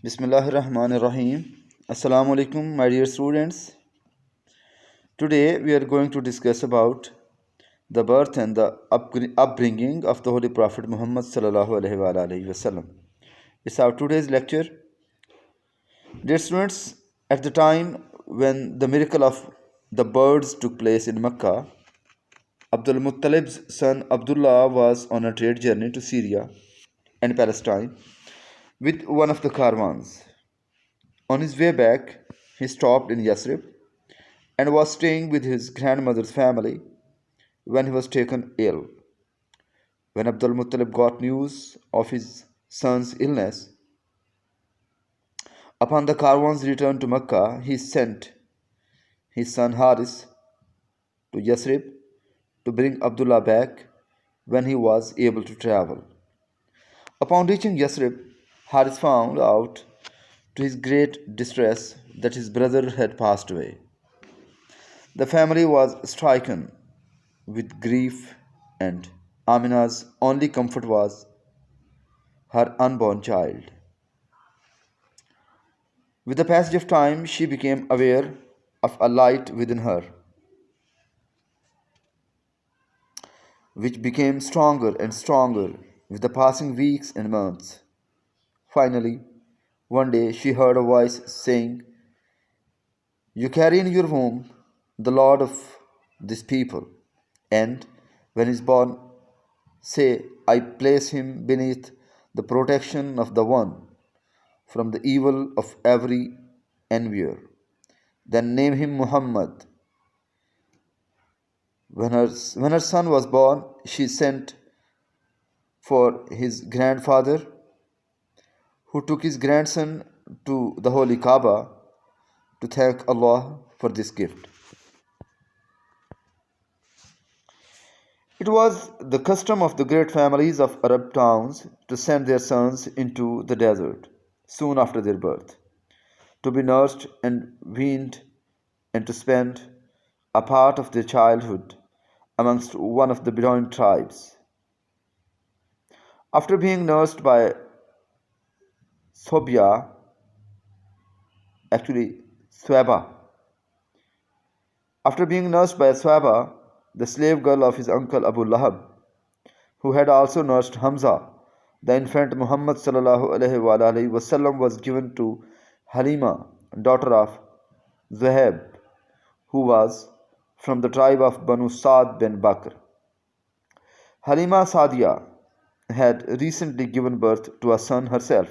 Bismillahirrahmanirrahim. Assalamu alaikum, my dear students. Today we are going to discuss about the birth and the upbringing of the Holy Prophet Muhammad sallallahu alaihi wasallam. It's our today's lecture. Dear students, at the time when the miracle of the birds took place in Mecca, Abdul Muttalib's son Abdullah was on a trade journey to Syria and Palestine with one of the caravans. On his way back, he stopped in Yathrib and was staying with his grandmother's family when he was taken ill. When Abdul Muttalib got news of his son's illness, upon the caravan's return to Mecca, he sent his son Haris to Yathrib to bring Abdullah back when he was able to travel. Upon reaching Yathrib, Haris found out to his great distress that his brother had passed away. The family was stricken with grief, and Amina's only comfort was her unborn child. With the passage of time, she became aware of a light within her, which became stronger and stronger with the passing weeks and months. Finally, one day she heard a voice saying, "You carry in your womb the Lord of this people, and when he is born, say, I place him beneath the protection of the One from the evil of every envier. Then name him Muhammad." When her son was born, she sent for his grandfather, who took his grandson to the holy Kaaba to thank Allah for this gift. It was the custom of the great families of Arab towns to send their sons into the desert soon after their birth, to be nursed and weaned, and to spend a part of their childhood amongst one of the Bedouin tribes. After being nursed by Sobia, actually Swaba, after being nursed by Swaba, the slave girl of his uncle Abu Lahab, who had also nursed Hamza, the infant Muhammad sallallahu alaihi wasallam was given to Halima, daughter of Zuhaib, who was from the tribe of Banu Saad bin Bakr. Halima Sadia had recently given birth to a son herself,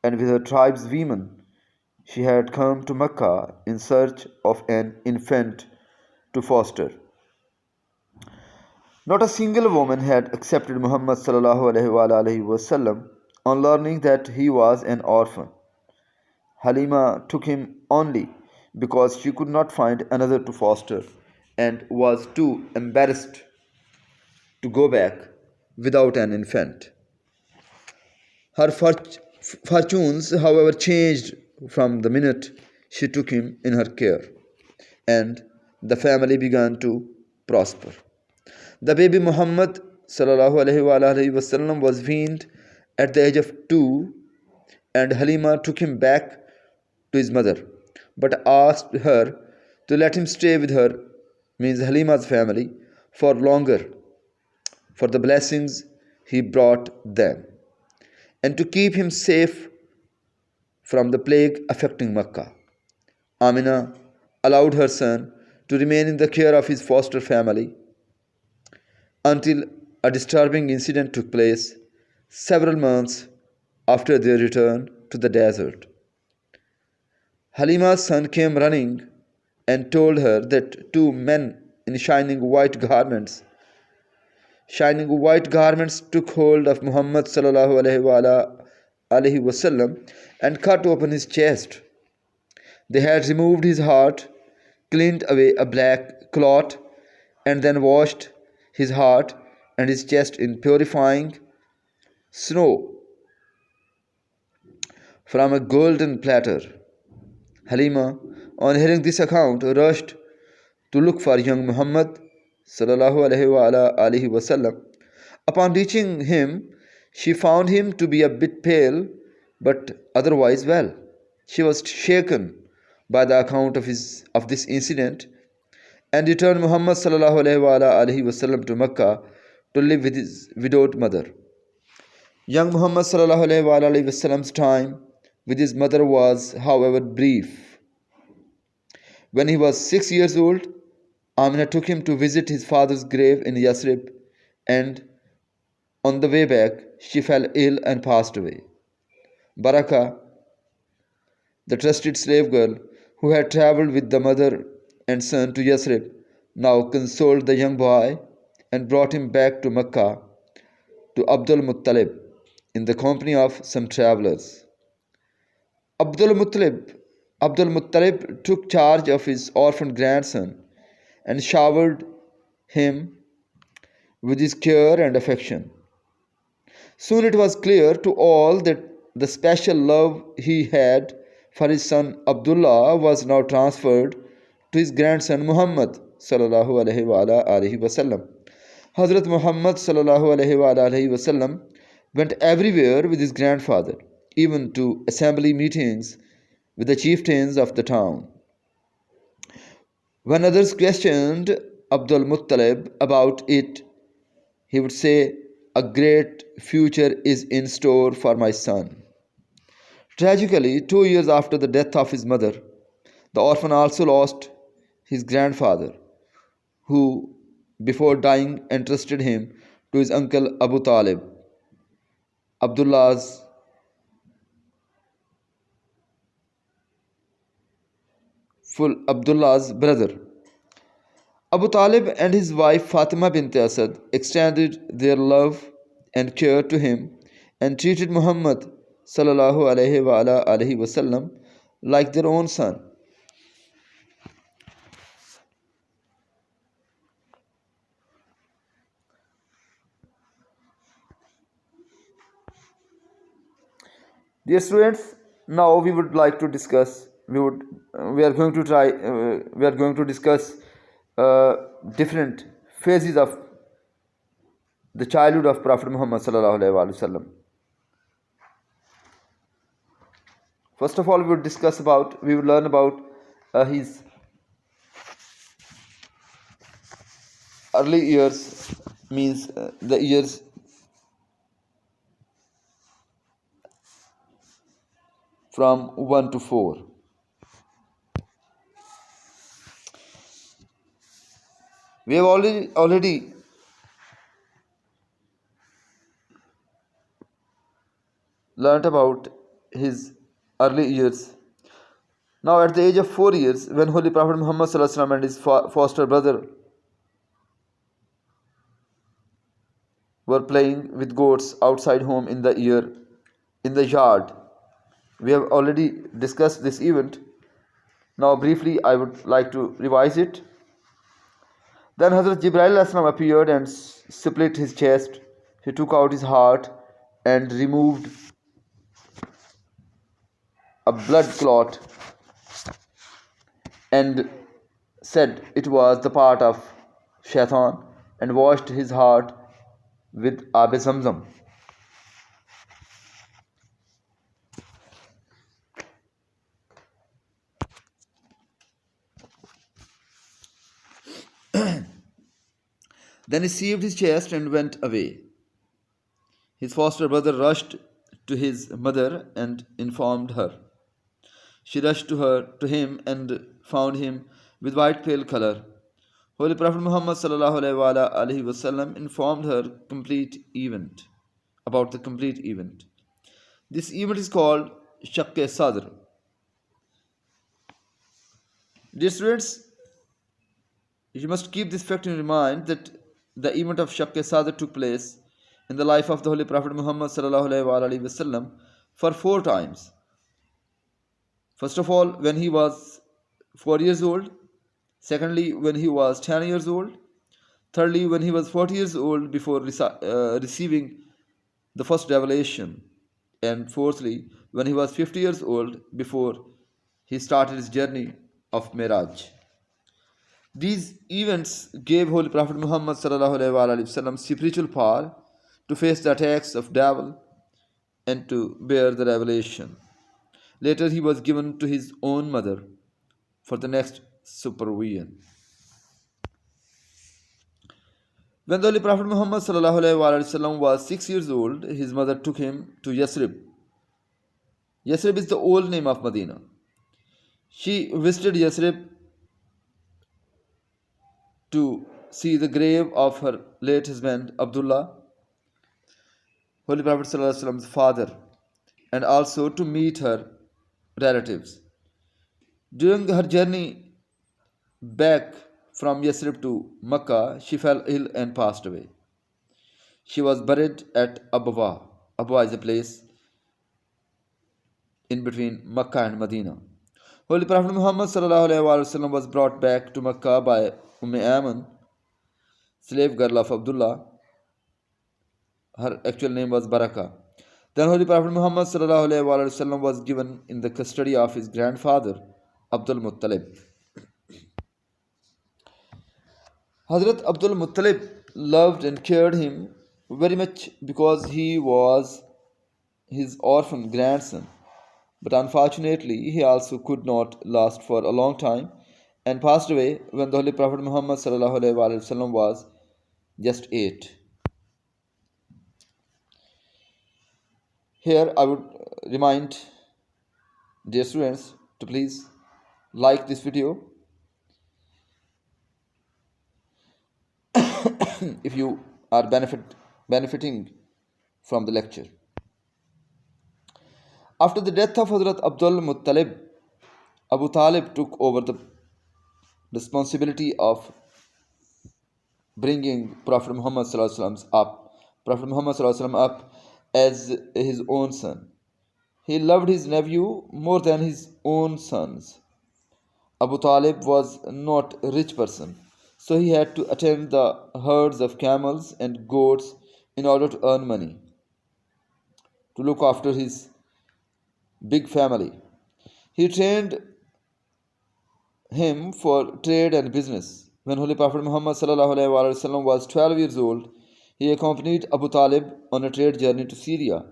and with her tribe's women, she had come to Mecca in search of an infant to foster. Not a single woman had accepted Muhammad sallallahu alaihi wasallam on learning that he was an orphan. Halima took him only because she could not find another to foster and was too embarrassed to go back without an infant. Her fortunes, however, changed from the minute she took him in her care, and the family began to prosper. The baby Muhammad sallallahu alaihi wasallam was weaned at the age of 2, and Halima took him back to his mother, but asked her to let him stay with her, means Halima's family, for longer, for the blessings he brought them, and to keep him safe from the plague affecting Mecca. Amina allowed her son to remain in the care of his foster family until a disturbing incident took place several months after their return to the desert. Halima's son came running and told her that two men in shining white garments took hold of Muhammad sallallahu alaihi wasallam and cut open his chest. They had removed his heart, cleaned away a black clot, and then washed his heart and his chest in purifying snow from a golden platter. Halima, on hearing this account, rushed to look for young Muhammad sallallahu alaihi wasallam. Upon reaching him, she found him to be a bit pale but otherwise well. She was shaken by the account of this incident and returned Muhammad sallallahu alaihi to Mecca to live with his widowed mother. Young Muhammad sallallahu alaihi wasallam's time with his mother was, however, brief. When he was 6 years old, Amina took him to visit his father's grave in Yathrib, and on the way back, she fell ill and passed away. Baraka, the trusted slave girl who had traveled with the mother and son to Yathrib, now consoled the young boy and brought him back to Mecca to Abdul Muttalib in the company of some travelers. Abdul Muttalib took charge of his orphaned grandson and showered him with his care and affection. Soon it was clear to all that the special love he had for his son Abdullah was now transferred to his grandson Muhammad sallallahu alaihi wasallam. Hazrat Muhammad sallallahu alaihi wasallam went everywhere with his grandfather, even to assembly meetings with the chieftains of the town. When others questioned Abdul Muttalib about it, he would say, "A great future is in store for my son." Tragically, 2 years after the death of his mother, the orphan also lost his grandfather, who, before dying, entrusted him to his uncle Abu Talib, Abdullah's brother. Abu Talib and his wife Fatima bint Asad extended their love and care to him and treated Muhammad sallallahu alaihi wasallam like their own son. Dear students, now we would like to discuss. We are going to try. We are going to discuss different phases of the childhood of Prophet Muhammad sallallahu alaihi wasallam. First of all, we would learn about his early years, means the years from 1 to 4. We have already learnt about his early years. Now, at the age of 4 years, when Holy Prophet Muhammad sallallahu alaihi wasallam and his foster brother were playing with goats outside home in the yard, we have already discussed this event. Now, briefly, I would like to revise it. Then Hazrat Jibreel appeared and split his chest. He took out his heart and removed a blood clot and said it was the part of Shaitan, and washed his heart with Ab Zamzam. Then he sealed his chest and went away. His foster brother rushed to his mother and informed her. She rushed to him and found him with white pale color. Holy Prophet Muhammad sallallahu alaihi wasallam informed her about the complete event. This event is called Shakk-e Sadr. Dear students, you must keep this fact in your mind that the event of Shakk-e Sadr took place in the life of the Holy Prophet Muhammad sallallahu alaihi wasallam for 4 times. First of all, when he was 4 years old. Secondly, when he was 10 years old. Thirdly, when he was 40 years old before receiving the first revelation. And fourthly, when he was 50 years old before he started his journey of Miraj. These events gave Holy Prophet Muhammad sallallahu alaihi wasallam spiritual power to face the attacks of devil and to bear the revelation. Later, he was given to his own mother for the next supervision. When the Holy Prophet Muhammad was 6 years old, his mother took him to Yathrib. Yathrib is the old name of Medina. She visited Yathrib to see the grave of her late husband Abdullah, Holy Prophet's father, and also to meet her relatives. During her journey back from Yathrib to Makkah, she fell ill and passed away. She was buried at Abwa. Abwa is a place in between Makkah and Medina. Holy Prophet Muhammad was brought back to Makkah by Ayman, slave girl of Abdullah. Her actual name was Baraka. Then Holy Prophet Muhammad was given in the custody of his grandfather, Abdul Muttalib. Hazrat Abdul Muttalib loved and cared him very much because he was his orphan grandson. But unfortunately, he also could not last for a long time and passed away when the Holy Prophet Muhammad was just 8. Here I would remind dear students to please like this video if you are benefiting from the lecture. After the death of Hazrat Abdul Muttalib, Abu Talib took over the responsibility of bringing Prophet Muhammad up as his own son. He loved his nephew more than his own sons. Abu Talib was not a rich person, so he had to attend the herds of camels and goats in order to earn money to look after his big family. He trained him for trade and business. When Holy Prophet Muhammad was 12 years old, he accompanied Abu Talib on a trade journey to Syria.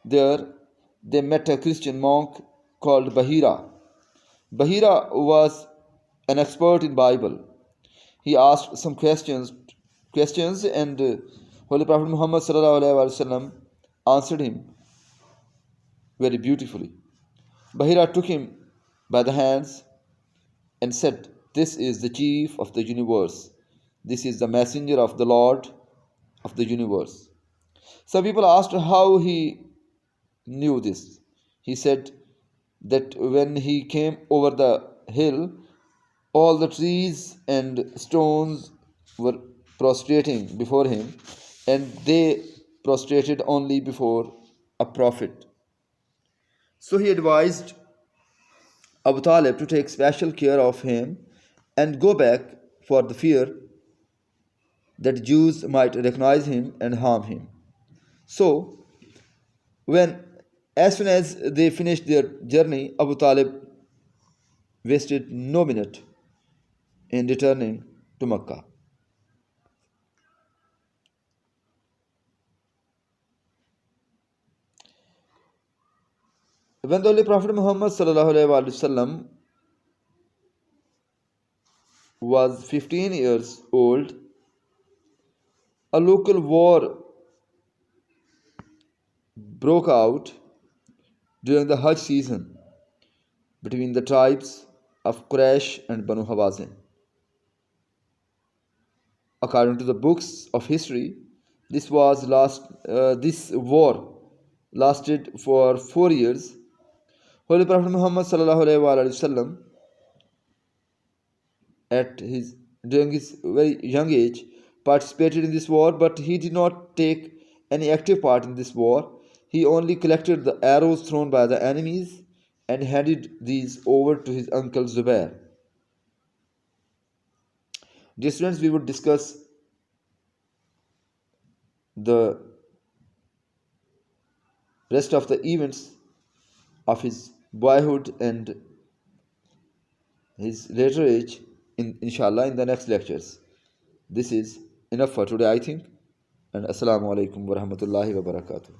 There, they met a Christian monk called Bahira. Bahira was an expert in Bible. He asked some questions and Holy Prophet Muhammad answered him very beautifully. Bahira took him by the hands and said, "This is the chief of the universe. This is the messenger of the Lord of the universe." Some people asked how he knew this. He said that when he came over the hill, all the trees and stones were prostrating before him, and they prostrated only before a prophet. So he advised Abu Talib to take special care of him and go back for the fear that Jews might recognize him and harm him. So, as soon as they finished their journey, Abu Talib wasted no minute in returning to Makkah. When the Holy Prophet Muhammad was 15 years old, a local war broke out during the Hajj season between the tribes of Quraysh and Banu Hawazin. According to the books of history, this war lasted for 4 years. Holy Prophet Muhammad during his very young age participated in this war, but he did not take any active part in this war. He only collected the arrows thrown by the enemies and handed these over to his uncle Zubair. Dear students, we would discuss the rest of the events of his boyhood and his later age inshallah in the next lectures. This is enough for today, I think, and assalamu alaikum wa rahmatullahi wa barakatuh.